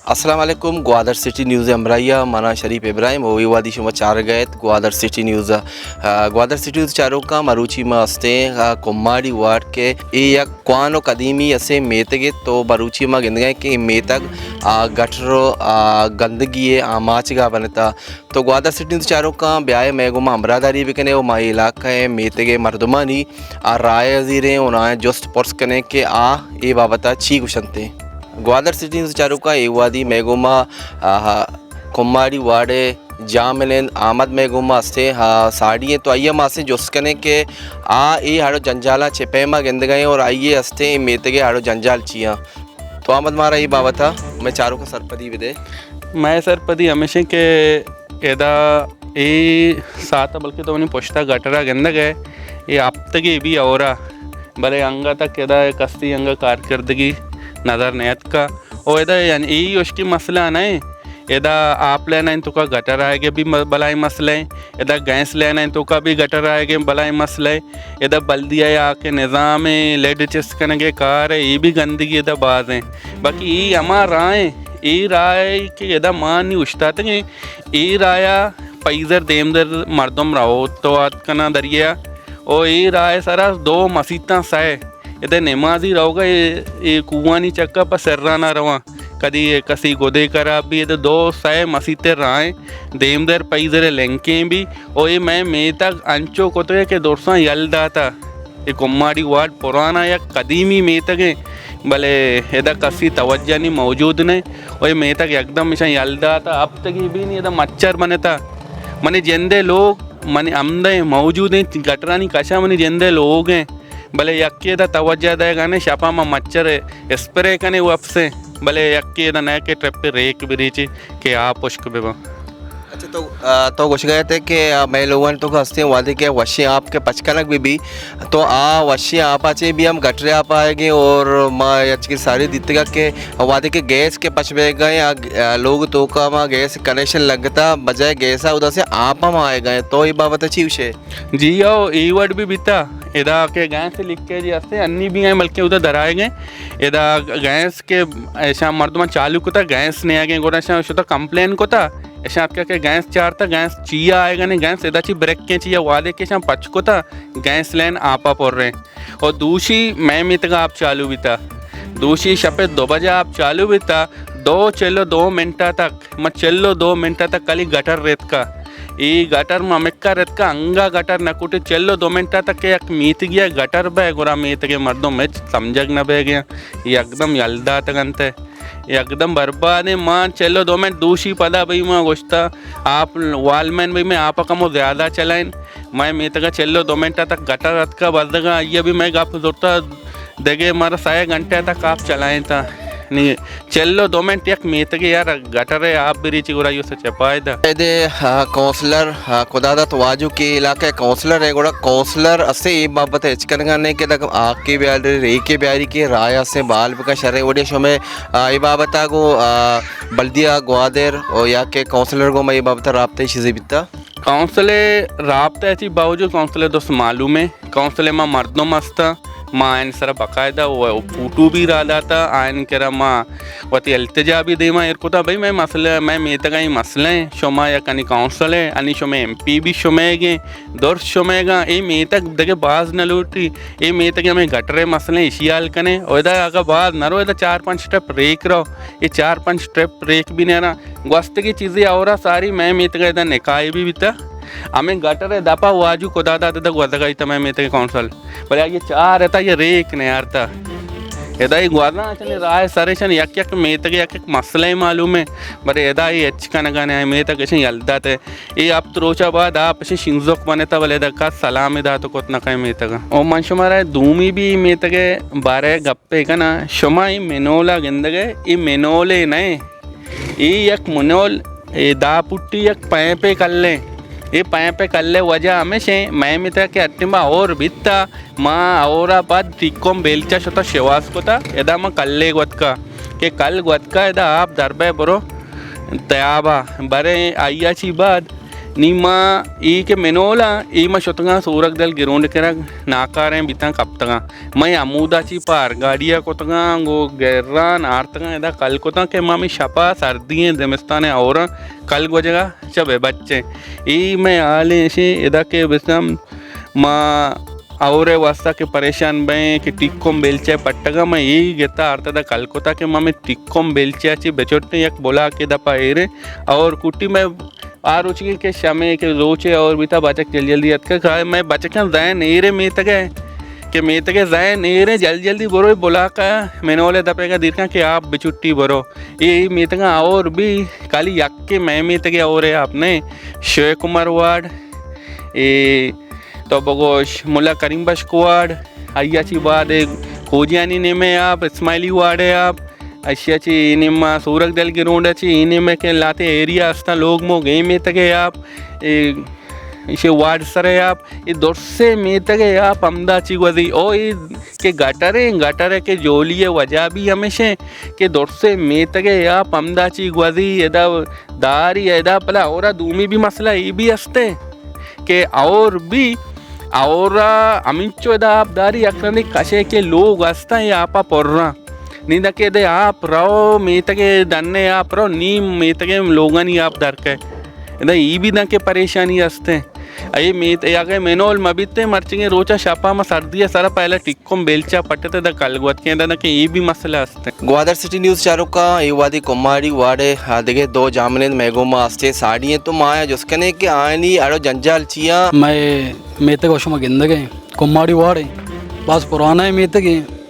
अस्सलाम वालेकुम Gwadar city news अमराइया मना शरीफ इब्राहिम ओवी वादी शुमा चार गैत Gwadar city news Gwadar city news चारों का मरुची में हस्ते कुम्माड़ी वार्ड के एक क्वानो कदीमी असे मेतगे तो बरूची में गिन गए कि मेतक गठरो गंदगी आमाच का बनता तो ग्वादर सिटी न्यूज़ चारों का ब्याह मैगुमा अमरादारी भी कने वो माई इलाका है मेतगे मर्दमानी राय वजीरें उन्हें जोस्त पर्स कने के ये बाबता ची कुशनते ग्वादर सिटी न्यूज़ चारों का एवादी मेगुमा कुम्माड़ी वाड़े जामिलेन आमद मेगुमा से साड़िए तो आइए मासे जोस्कने के ये हाड़ो जंजाला चिपेमा गेंद गए और आइए हस्ते मेतगे हाड़ो जंजाल चिया तो आमद मारा ये बाबा था मैं चारों का सरपदी विदे मैं सरपदी हमेशा के एदा ये साथ बल्कि तो उन्हें पुछता गटरा गेंद गए ये अब तक ये भी और भले अंगा तक एदा कस्ती अंगा कारकर्दगी नज़र नयत का और एदा यानी यही उसकी मसला नहीं एदा आप लेना है तो का गटर आएगे भी बलाई मसले एदा गैस लेना है तो का भी गटर आएगे बलाई मसले एदा बल्दिया आके निज़ाम लेड चिस करने कार है ये भी गंदगी एदा बाज हैं बाकी ये हमार राय ये राय कि एदा मान नहीं उछता थे ये राया पैजर देमदर मर्दम रहो तो आज कना दरिया और ये राय सारा दो मसीता सह इधर नमाजी रहोगा ये कुआं नहीं चक्का पर सर्रा ना रवा कदी कसी गोदे करा भी इधर दो सह मसीते राय देमदर पैजरे लेंके भी और ये मैं तक अंचो को तो है कि दोस्तों यलदा था ये कुम्माड़ी वार्ड पुराना या कदीमी में तक है भले इधर कसी तवज्जा नहीं मौजूद नहीं और ये मैं तक एकदम इशा यलदा था अब तक ही भी नहीं इधर मच्छर बने था मने जिंदे लोग मने अमदे मौजूद हैं गटरानी कशा मने जिंदे लोग हैं भले यक्के दा तवज्जा देगा ने शपा में मच्छर स्प्रे कने वो से भले यक्के दा नए के ट्रिप पे रेक भी रीची के आप पुष्क बेबा अच्छा तो कुछ गए थे कि मैं लोगों तो हंसते वादे के वशी आपके पचकनक भी तो वशी आप आचे भी हम गटरे आप आएंगे और माँ की सारी दित्तेगा के वादे के गैस के पच बह गए लोग तो का माँ गैस कनेक्शन लगता बजाय गैस उधर से आप हम आए गए तो ये बाबत अच्छी विषय जी आओ ई वर्ड भी बीता इधर के गैस से लिख के जी हंसते अन्नी भी हैं बल्कि उधर धराए गए इधर गैस के ऐसा मर्दमा चालू को था गैस नहीं आ गए गोरा तो कंप्लेन को था ऐसा आपका के गैस चार था गैस चिया आएगा नहीं गैस इधर ची ब्रेक के चिया वादे के शाम पच को था गैस लेन आपा पड़ रहे और दूसरी मैं मितगा आप चालू भी था दूसरी शपे 2 बजे आप चालू भी था 2 मिनट तक मैं चलो 2 मिनट तक कल गटर रेत का ये गटर में अमेक्का रेत का अंगा गटर नकुटे चलो 2 मिनट तक के एक मीत गया गटर बह गोरा मीत के मर्दों में समझक न बह गया ये एकदम यलदा तगनते एकदम बर्बाद है माँ चलो 2 मिनट दूसरी पदा भाई माँ गोश्ता आप वालमैन भाई मैं आप कमो ज़्यादा चलाएं मैं तक चलो 2 मिनट तक गटर रत का बदगा ये भी मैं गप जोता देगे हमारा 6 घंटे तक आप चलाएं था नहीं चलो 2 मिनट एक मेत के यार गटर है आप भी रीची गुराइयों से चपाए था दे काउंसलर खुदादा तवाजू के इलाके काउंसलर है गोड़ा काउंसलर असे ये बाबत है चिकन करने के तक आके ब्यारी रे के ब्यारी के राय से बाल का शरे वडे शो में ये बाबत को बल्दिया ग्वादर और या के काउंसलर को मैं ये बाबत राब्ते चीज़ें बिता काउंसले राब्ता ऐसी बावजूद काउंसले दोस्त मालूम है काउंसले माँ मर्दों मस्ता माँ आयन सर बाकायदा वो फूटू भी रहा था आयन करा माँ वती अल्तजा भी दे माँ इरको था भाई मैं मसले मैं मेतगा ही मसले शोमा या कनी काउंसिल है अनि शोमे MP भी शोमेगे दर्श शोमेगा ये मेतक देखे बाज न लूटी ये मेतक में गटरे मसले इशियाल कने और इधर अगर बाज न रो इधर 4-5 स्टेप रेक रहो ये 4-5 स्टेप रेक भी नहीं रहा वस्त की चीज़ें और सारी मैं मेतगा इधर निकाय भी बीता हमें गटर दपा वाजू को दादा तक वजगा इतना मैं मेते काउंसिल बोले ये 4 रहता ये रेक ने यार था एदा ये ग्वादा चले राय सारे शन यक मेत के यक मसला ही मालूम है बरे एदा ये अच्छा नगाने मेत के यलदा थे ये अब त्रोचा बाद आप शिंजोक बने था बोले का सलाम दा तो कोतना का मेत का और मन शुमारा दूमी भी मेत के बारे गप्पे का ना शुमा ये मेनोला गिंदगे ये मेनोले नहीं ये यक मुनोल ये दा पुट्टी यक पैं पे कर ले ये पाए पे कल्ले वजह हमेशा मैं मित्र के अट्टिमा और बित्ता माँ और बाद टिक्कोम बेलचा शोता शेवास को था यदा माँ कल्ले गोत का के कल गोत का यदा आप दरबे बरो तयाबा बरे आइया ची बाद नीमा ई के मेनोला ई मा शतगा सूरक दल गिरोंड करा नाकारे बिता कप्तगा मैं अमूदाची पार गाड़िया कोतगा गो गेर्रान आर्तगा एदा कल कोता के मामी शपा सर्दियाँ दमस्ताने और कल गोजगा चबे बच्चे ई मैं आले ऐसे एदा के बिस्ताम माँ और वास्ता के परेशान बे कि टिक्कोम बेलचे पट्टगा मैं यही गेता अर्थ दा कलकोता के मामे टिक्कोम बेलचे बेचोटने एक बोला के दपा एरे और कुटी में आ रुचि के शमे के रोचे और बीता बचक जल्दी जल्दी अतका मैं बचक जाए नेरे में तक कि मैं तक जाए नेरे जल्दी जल्दी बरो बोला का मैंने बोले दपेगा दिखा कि आप बिचुट्टी बरो ये मैं तक और भी काली यक के मैं तक और है आपने शेख कुमार वार्ड ये तो बगोश मुल्ला करीम बश वार्ड अय्याची वार्ड खोजियानी ने में आप इस्माइली वार्ड है आप अशियाची इनिमा सूरक दल की रोड अच्छी इन्हें में के लाते एरिया अस्ता लोग मो गए में तक आप इसे वार्ड सर है आप ये दोस्से में तक आप अमदाची गजी ओ ये के गटरे के जोलिए वजह भी हमेशा के दोस्से में तक आप अमदाची गजी एदा दारी एदा पला और दूमी भी मसला ये भी हंसते के और भी और अमिचो एदा आप दारी अक्सर कशे के लोग हंसता है आपा पोर्रा नींद के दे आप रहो मीत के दन्ने आप रहो नी मीत के लोगन ही आप दर के इधर ई भी ना के परेशानी हंसते अये मीत या के मेनोल मबीते मर्चिंगे रोचा शापा में सर्दी सारा पहले टिक्कोम बेलचा पट्टे द कलगवत के ना के ई भी मसले हंसते ग्वादर सिटी न्यूज़ चारों का युवादी कुमारी वाड़े देखे दो जामने मेगोमा हस्ते साड़ियाँ तो माया जिसकने के आनी आरो जंजाल चिया मैं मेते कोशमा गिंदगे कुमारी वाड़े बस पुराना है मेते के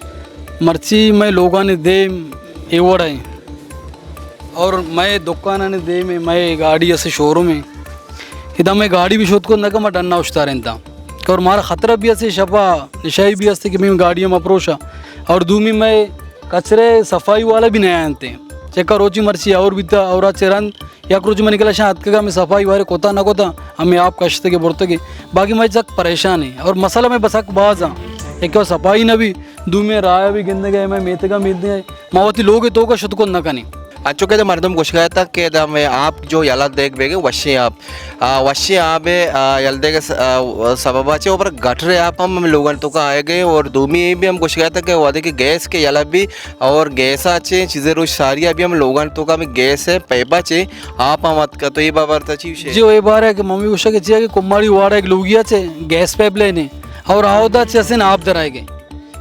मर्ची मैं लोगों ने दे एवड़ है और मैं दुकान ने दे में मैं गाड़ी ऐसे शोरूम में इधर मैं गाड़ी भी शोध को न मैं डरना उछता रहता और मारा ख़तरा भी ऐसे शपा निशाई भी ऐसे कि मैं गाड़ियों में अप्रोचा और दूमी मैं कचरे सफाई वाला भी नहीं आते चेका रोची मर्ची और भी था और चेरन या रोज में निकला शायद का मैं सफाई वाले कोता ना कोता हमें आप कश्ते के बोलते के बाकी मैं जग परेशान है और मसला मैं बसक बाज हाँ एक सफाई न भी दू में राया भी गिंद गए मैं मेते का मीत गए मावती लोग तो का शुद्ध को न कनी अच्छो के मर्दम कुछ गया था कि मैं आप जो यला देख बेगे वश्य आप यलदे के सबबाचे ऊपर गट रहे आप हम लोगों तो का आए गए और दूमी भी हम कुछ गया था कि वादे की गैस के यला भी और गैस आचे चीज़ें रोज सारी अभी हम लोगों तो का में गैस है पैपा चे आप मत का तो ये बाबर था चीज जो ये बार है कि मम्मी उषा के चाहिए कि कुमारी वाड़ा एक लोगिया चे गैस पाइपलाइन है और आओदा चैसे आप दराए गए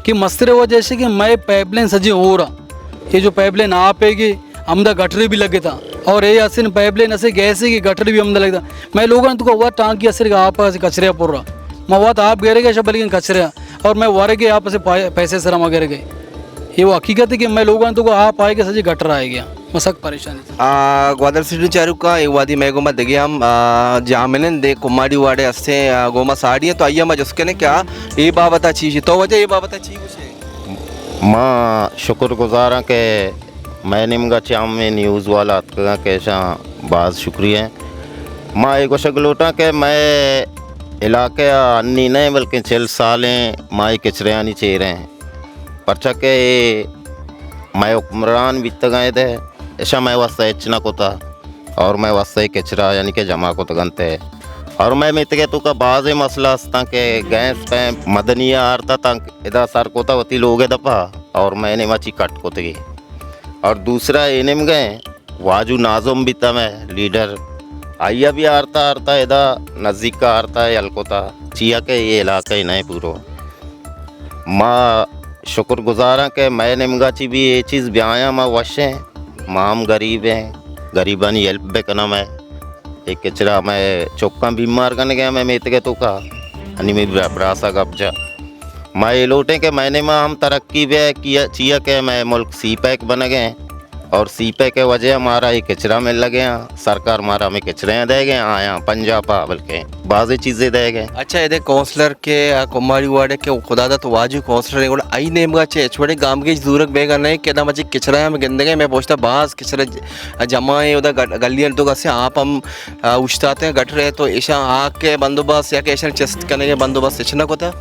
कि मस्तरे वो जैसे कि मैं पाइपलाइन सजी हो रहा ये जो पाइपलाइन आप है कि अमदा गटरी भी लगे था और ये असन पाइपलाइन ऐसे गैस है कि गटरी भी अमदा लगता मैं लोगों तो हुआ टाँग की असर आप कचरे पुर रहा मैं बात आप गिरे गए शबल कचरे और मैं वारे के आप ऐसे पैसे सर हम गिर गए ये वो हकीकत है कि मैं लोगों तो आप आए के सजी गटर आए गया मसक परेशानी ग्वादर सिटी चारू का एक वादी मैगोमा देखे हम जामने दे कुमारी वाड़े हस्ते गोमा साड़ियाँ तो आइया मैं जिसके ने क्या ये बाबत अच्छी तो वजह ये बाबत अच्छी माँ शुक्रगुजार के मैं निमगा चाम में न्यूज़ वाला का कैसा बात शुक्रिया माँ एक शगलोटा के मैं इलाके अन्नी नहीं बल्कि 6 सालें माँ कचरे आनी चाहिए रहे हैं परचा के मैं हुक्मरान बीत गए थे ऐसा मैं वास्ता इचना को था और मैं वास्ता कचरा यानी कि जमा को तगनते और मैं मित के तो का बाज मसला हस्ता के गैस पे मदनिया आरता था इधर सर को था वती लोग दफा और मैंने मची कट को तगी और दूसरा इनम गए वाजू नाजुम भी था मैं लीडर आइया भी आरता इधर नज़दीक का आरता है अलकोता चिया के ये इलाका ही नहीं पूरा माँ शुक्रगुजार के मैं निमगाची भी ये चीज़ ब्याया माँ वशे माम गरीब हैं गरीबानी हेल्प बे करना मैं एक कचरा मैं चौका बीमार करने गया मैं मेत के तो का हनी में बरासा कब्जा मैं ये लौटे के मैंने माँ हम तरक्की भी किया चिया के मैं मुल्क सी पैक बन गए और सी पैक के वजह हमारा ये कचरा मिल लगे सरकार हमारा हमें कचरे दे गए आया पंजाब बल्कि बाज़ चीज़ें दे गए अच्छा ये काउंसलर के कुमारी वाड़े के खुदा दा तो वाजू काउंसलर आई नेम का चे छोटे गांव के दूरक बेगा नहीं कहता मजे किचरा में गंदगे मैं पूछता बास किचरा जमा है उधर गलियां तो कैसे आप हम उछताते हैं गट रहे तो ऐसा आग के बंदोबस्त या कैसे चेस्ट करने के बंदोबस्त इतना को था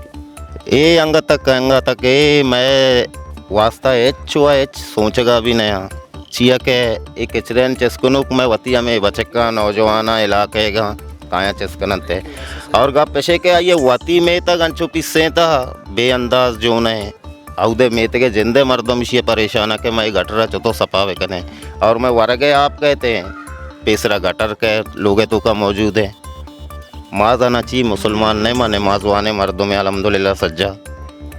ये अंग तक ये मैं वास्ता एच सोचेगा भी नहीं चिया के एक कचरे चस्कुनुक मैं वतिया में बचका नौजवाना इलाके का काया चस्कन थे और गा पेशे के ये वाती में तक अंचो पिस्से था बेअंदाज जो ने औदे में के जिंदे मर्दम ये परेशान है कि मैं गटरा चतो सपावे कने और मैं वरगे आप कहते हैं पेसरा गटर के लोगे तो का मौजूद है माज आना चाहिए मुसलमान नहीं माने माजवाने मर्दों में अल्हम्दुलिल्लाह सज्जा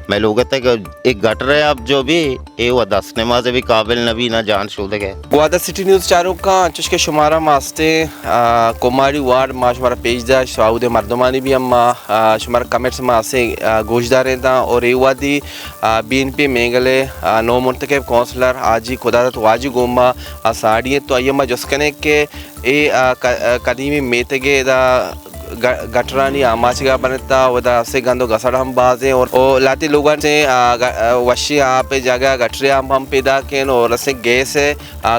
मैं लोग तक एक गटर है आप जो भी ए वो दस नमाज भी काबिल नबी ना जान शोदे गए ग्वादर सिटी न्यूज़ चारों का चुस्के शुमारा मास्ते कोमारी वार्ड मा शुमारा पेज दा शाउदे मर्दमानी भी हम शुमारा कमेंट्स मासे गोशदार था और ये वादी बीएनपी मेघले नो मुंतखब काउंसलर आजी खुदादत वाजी गोमा साड़िए तो अय्यमा जस्कने के ए कदीमी मेतगे दा गटरानी आमाचिगा बनता वदा से गंदो गसड़ हम बाजे और लाती लोगों से वशी आप जगह गटरे हम पैदा केन और से गैस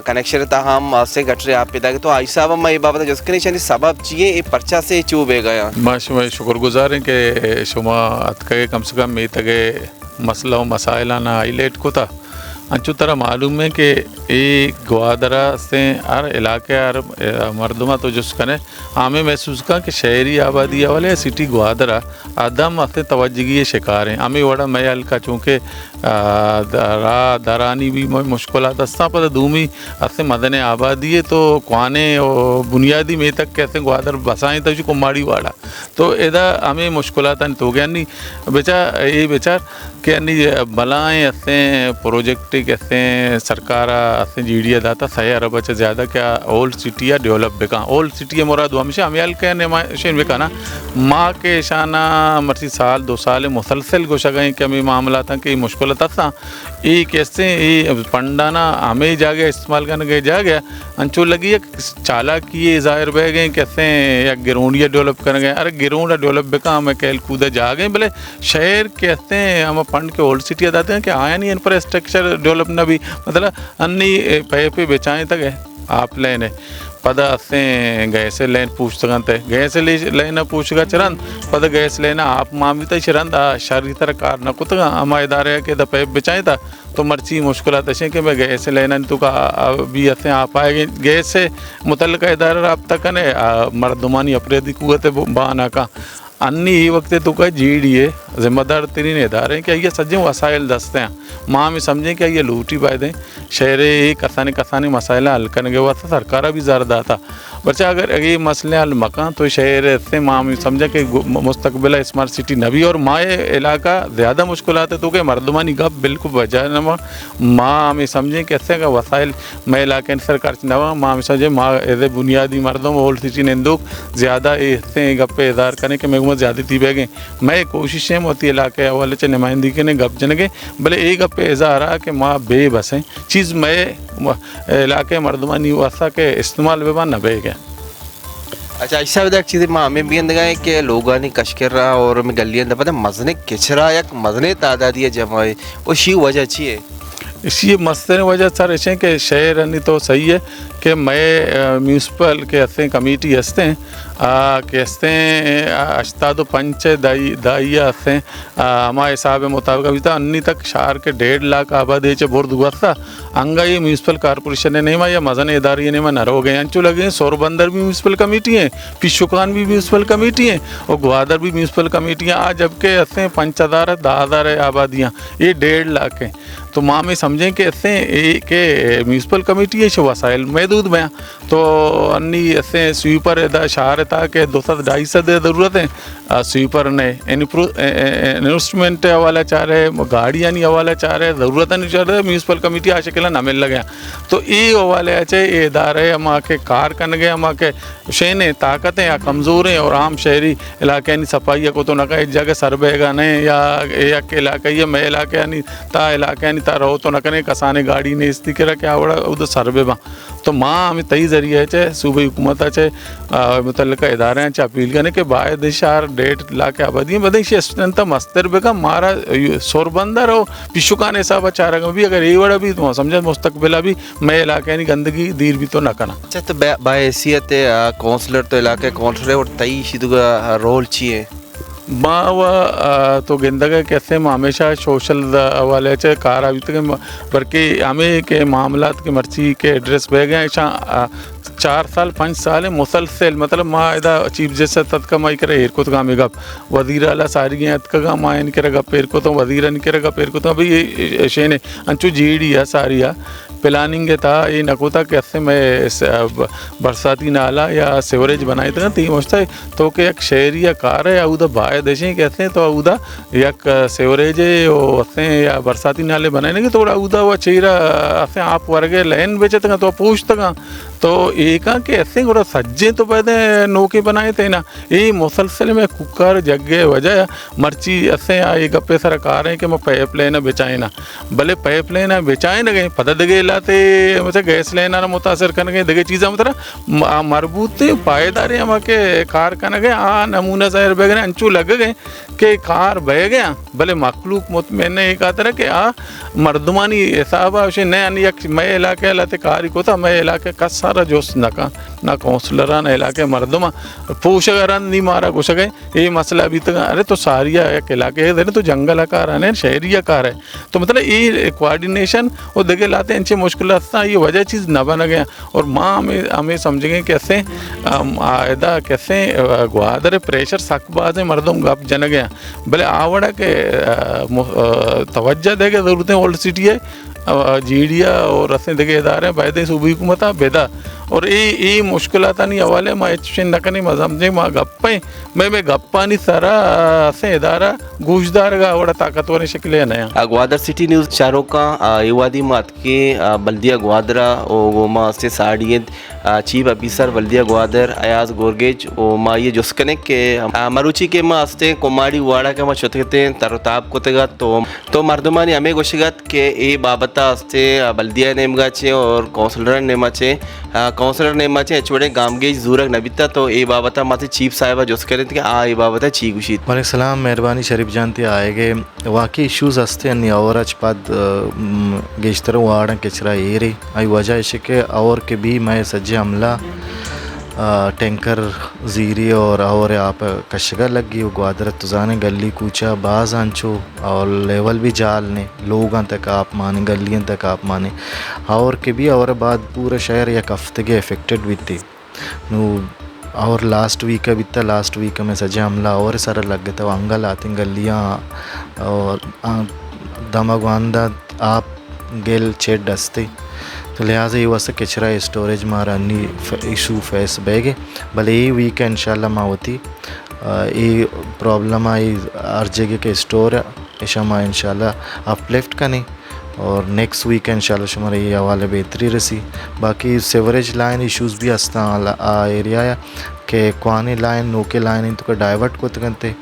कनेक्शन था हम से गटरे आप पैदा के तो ऐसा हम ये बाबत जिसके नहीं सबब चाहिए ये पर्चा से चूबे गया माशा शुक्रगुजार हैं कि शुमा अतके कम से कम मे तके मसला व मसाइल ना हाईलाइट को था अच्छी तरह मालूम है कि ये ग्वादरा से हर इलाके हर मर्दमा तो जिसकने हमें महसूस का कि शहरी आबादी वाले सिटी ग्वादरा आदम अपने तवज्जगी शिकार हैं हमें बड़ा मैं हल्का चूँकि दरानी भी मुश्किल दस्ता पर दूमी अपने मदन आबादी है तो क्वाने और बुनियादी में तक कैसे ग्वादर बसाएँ तो जो कुमाड़ी वाला तो इधर हमें मुश्किल तो गया नहीं बेचार ये बेचार कि नहीं बलाएँ अपने प्रोजेक्ट कहते हैं सरकार अपने जीडी दाता सही अरब से ज़्यादा क्या ओल्ड सिटी या डेवलप बेका ओल्ड सिटी है मुराद हमेशा हमें के नमाइशें बेका ना माँ के शाना मर्सी साल 2 साल मुसलसल गोशा गए कि हमें मामला था कि मुश्किल था ये कैसे ये पंडाना हमें जा गया इस्तेमाल करने गए जा गया अंचो लगी चालाक किए ज़ाहिर बह गए कैसे या गिरोंडिया डेवलप करने गए अरे गिरोंडा डेवलप बेका हमें कैल कूदा जा गए भले शहर कहते हैं हम पंड के ओल्ड सिटी बताते हैं कि आया नहीं इंफ्रास्ट्रक्चर डेवलप ना भी मतलब अन्नी पे बेचाएँ तक है आप लेने पदा से गैस लेन पूछ सकते गैस लेना पूछगा चरन पद गैस लेना आप मामी तो चरन शरी तरह कार न कुछ हम इदारे के दपे बेचाए था तो मर्ची मुश्किल तशे कि मैं गैस लेना तो का भी असें आप आएंगे गैस से मुतल्लिका इदारा रब्ता कने मर्दमानी अपराधी कुत बाना का अन्नी ही वक्त तो का जीडी है जिम्मेदार तरीन इदारे हैं कि ये सज्जे वसाइल दस्ते हैं माँ में समझें कि ये लूटी पाए दें शहरे कसाने मसाइल हल करने के वास्ते सरकार भी ज़रदा था बच्चा अगर ये मसले हल मकान तो शहर से माँ में समझे कि मुस्तकबिल स्मार्ट सिटी नबी और माँ इलाका ज़्यादा मुश्किल आते तो कि मर्दमानी गप बिल्कुल वजह न माँ में समझें कि ऐसे का वसाइल मैं इलाके सरकार नवा माँ में समझे माँ ऐसे बुनियादी मर्दों ओल्ड सिटी नंदुक ज़्यादा ऐसे गप्पे इदार करने के मैं ज़्यादा थी बह गए मैं कोशिशें मोती इलाके वाले च नुमाइंदगी के ने गप जन गए भले एक गप्पे ऐसा रहा कि माँ बेबस हैं चीज़ मैं इलाके मर्दमानी वास्ता के इस्तेमाल बेबा न बह गया अच्छा ऐसा विदा चीज़ माँ में भी गए कि लोगों ने कशकर रहा और मैं गलियां पता मजने किचरा या मजने तादादी जमाए वो शी वजह अच्छी है इसी मसले वजह सर ऐसे कि शहर नहीं तो सही है कि मैं म्यूनसिपल के हस्ते कमेटी हस्ते के हस्ते अश्तादो पंच दाइया हस्ते हमारे हिसाब मुताबिक अभी तक अन्नी तक शहर के 1.5 लाख आबादी चे बोर्ड गुस्सा अंगा ये म्यूनसिपल कॉरपोरेशन ने नहीं मा या मजन इदारे ने मैं नरो गए अंचो लगे सोरबंदर भी म्यूनसिपल कमेटी है पिशुकान भी म्यूनसिपल कमेटी है और ग्वादर भी म्यूनसिपल कमेटियाँ आज जबकि हस्ते 5,000 10,000 आबादियाँ ये 1.5 लाख हैं तो माँ में समझें कि ऐसे के म्यूनसिपल कमेटी है वसाइल महदूद में तो अन्नी ऐसे स्वीपर एदा शहर था कि 200-250 ज़रूरत है स्वीपर ने इन्वेस्टमेंट हवाला चाह रहे गाड़ियाँ नहीं हवाला चाह रहे ज़रूरत नहीं चाह रहे म्यूनसिपल कमेटी आशकला न मिल लगे तो ये हवाले अच्छे ये इदारे हम आके कार करने गए हम आके शेने ताकतें या कमज़ोर हैं और आम शहरी इलाके यानी सफाई को तो न एक जगह सरबेगा नहीं या के इलाके या मैं इलाके यानी ता इलाके यानी ता रहो तो न कने कसाने गाड़ी ने इस तरीके क्या बड़ा उधर सर्वे बा तो माँ हमें तई ज़रिए चे सूबे हुकूमत चे मुतल्लिका इदारे चे अपील करने के बाद शहर 1.5 लाख आबादी बदे स्ट्रेंथ मस्तर बेका मारा सोरबंदर और पिशुकान हिसाब चारा भी अगर ये बड़ा भी तो समझे मुस्तकबिला भी मैं इलाके यानी गंदगी दीर भी तो न करना अच्छा तो बाहैसियत काउंसलर तो इलाके काउंसलर और तई शिदु का रोल चाहिए माँ व तो गिंदग कैसे माँ हमेशा सोशल वाले चे कार अभी तक बल्कि हमें के मामलात के मर्ची के एड्रेस बह गए ऐसा 4 साल 5 साल है मुसलसल मतलब माँ इदा चीफ जैसे तत्का माई करे एयर को तो गामे गप वजीर अला सारी गए तत्का माँ इन करे गप एयर को तो वजीर इन करे गप एयर को तो अभी ये शेने अंचु जीडी है सारी है प्लानिंग था ये नकोता कैसे मैं बरसाती नाला या सेवरेज बनाई था ती मुझता है तो कि एक शहरी या कार है या उदा बाय देशे कैसे तो उदा एक सेवरेज है या बरसाती नाले बनाने के तो उदा वो चेहरा असे आप वर्गे लाइन बेचते तो पूछता तो एक के ऐसे गोरा सज्जे तो पहले नौके बनाए थे ना ये मुसलसल में कुकर जगह वजह मर्ची ऐसे ये गप्पे सरकार है कि मैं पाइप लाइन बेचाए ना भले पाइप लाइन बेचाए ना गए पता दगे लाते मुझे गैस लाइन ना मुतासर करने गए दगे चीज़ा मतलब मरबूत पायेदारी हम के कार करने गए नमूना ज़ाहिर बह गए अंचू लग गए कि कार बह गया भले मखलूक मैंने एक आता कि मर्दमानी हिसाब है नया मैं इलाके लाते कार को था मैं इलाके का सारा जोश ना काउंसलर ना इलाके मर्दमा पोषकर नहीं मारा कुछ गए ये मसला अभी तक अरे तो सारिया एक इलाके है तो जंगल कार है शहरी कार है तो मतलब ये कोऑर्डिनेशन और दगे लाते इनसे मुश्किल था ये वजह चीज़ न बना गया और माँ हमें समझेंगे कैसे आयदा कैसे ग्वादर प्रेशर सकबाज है मर्दम गप जन गया भले आवड़ा के तवज्जो देगे ज़रूरतें ओल्ड सिटी है जीडिया और असें देखे इदारे बैदे सूबी हुकूमत बेदा और ये मुश्किलात नहीं हवाले माँ न करनी मजमजे माँ गप्पे मैं गप्पा नहीं सारा असें इदारा गूशदार का बड़ा ताकतवर शक्ल है नया ग्वादर सिटी न्यूज़ चारों का युवादी मात के बल्दिया ग्वादरा ओ गोमा से साड़ियत चीफ ऑफिसर बल्दिया ग्वादर अयाज गोरगेज ओ माँ ये जुस्कने के मरुची के माँ अस्ते कुमारी वाड़ा के माँ चुतकते तरताब को तेगा तो मर्दमानी हमें गोशिगत के ए बाबता अस्ते बल्दिया नेमगाचे और काउंसलर नेमाचे काउंसलर नेमाचे छोड़े गामगेज जूरक नबिता तो ए बाबता माते चीफ साहिबा जुस्कने थे ए बाबता ची गुशीत वालेकुम सलाम मेहरबानी शरीफ जानते आएगे वाकई इश्यूज हस्ते अन्नी और अचपाद गेश्तर वाड़ा केचरा एरी आई वजह ऐसे के और के भी मैं सज्जे हमला टैंकर जीरी और आप कशगा लग गई ग्वादर तुजाने गली कूचा बाज आंचो और लेवल भी जाल ने लोग तक आप माने गलियां तक आप माने और के भी और बाद पूरा शहर एक हफ्ते के अफेक्टेड भी थी और लास्ट वीक में सजा हमला और सारा लग गया था अंगल आते गलियाँ और दमगवानदा आप गेल छेड़ डसते तो लिहाजा ये वैसे कचरा स्टोरेज मारा अन्नी इशू फेस बैगे भले ये वीक इंशाल्लाह माँ होती ये प्रॉब्लम आई हर जगह के स्टोर ऐसा माँ इंशाल्लाह अपलिफ्ट का नहीं और नेक्स्ट वीक इंशाल्लाह शुमारा ये हवाले बेहतरी रसी बाकी सेवरेज लाइन इश्यूज भी हस्ता एरिया के क्वानी लाइन नोके लाइन इन तो डाइवर्ट को तकते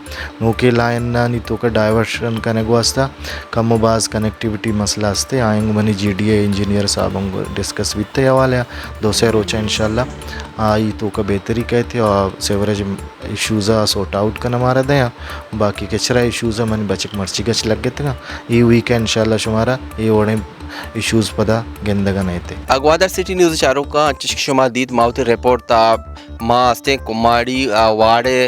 नोके लाइन ना नहीं तो डाइवर्शन करने को हस्ता कम बाज कनेक्टिविटी मसला हस्ते आएंगे मनी GDA इंजीनियर साहब डिस्कस बीते हवाले दोसे रोचा इंशाल्लाह आई तो का बेहतरी कहते और सेवरेज इशूज़ा सॉर्ट आउट करना मारा दें बाकी कचरा इशूज़ा मनी बचक मर्ची गच लग गए थे ना ये वीक इंशाल्लाह शुमारा ये ओढ़े इश्यूज़ पता गेंदगा नहीं थे ग्वादर सिटी न्यूज़ चारों का शुमा दीद मावते रिपोर्ट था माँ अस्ते कुमारी वाड़े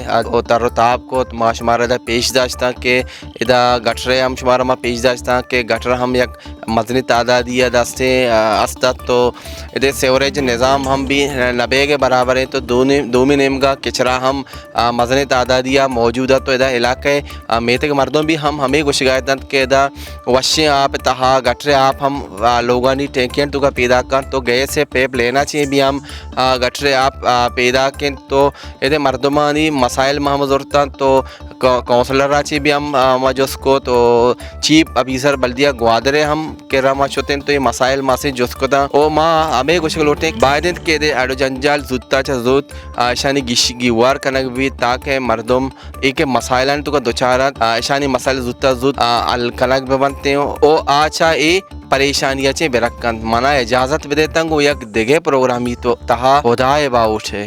तरताब को माँ शुमारा दा पेश दाश्ता के इदा गटरे हम शुमारा माँ पेश दाश्ता के गटरा हम एक मजनी तादादिया दास्ते अस्ता तो इधर सेवरेज निज़ाम हम भी नबे के बराबर है तो दोमी नेम का किचरा हम मजनी तादादिया मौजूदा तो इधर इलाके मेते के मर्दों भी हमें को शिकायत के इधर वश्य आप तहा गटरे आप हम लोगों ने टैंकियन तो का पैदा कर तो गए से पेप लेना चाहिए भी हम गटरे आप पैदा के तो इधर मर्दमानी मसाइल में ज़रूरत तो काउंसलर चाहिए भी हम मजोस्को तो चीफ ऑफिसर बल्दिया ग्वादरे हम केरा माचोते तो ये मसाइल मासे जोस्को था ओ माँ हमें कुछ लोटे बायदें के दे एडो जंजाल जुत्ता चजूत शानी गिवार कनक भी ताकि मर्दम एक मसाइलन तो का दोचारा शानी मसाइल जुत्ता जुत अल कनक भी बनते हो ओ आचा ए परेशानियाँ चे बेरकंद मना इजाज़त भी देता हूँ एक दिगे प्रोग्रामी तो तहा होदाए बाउट है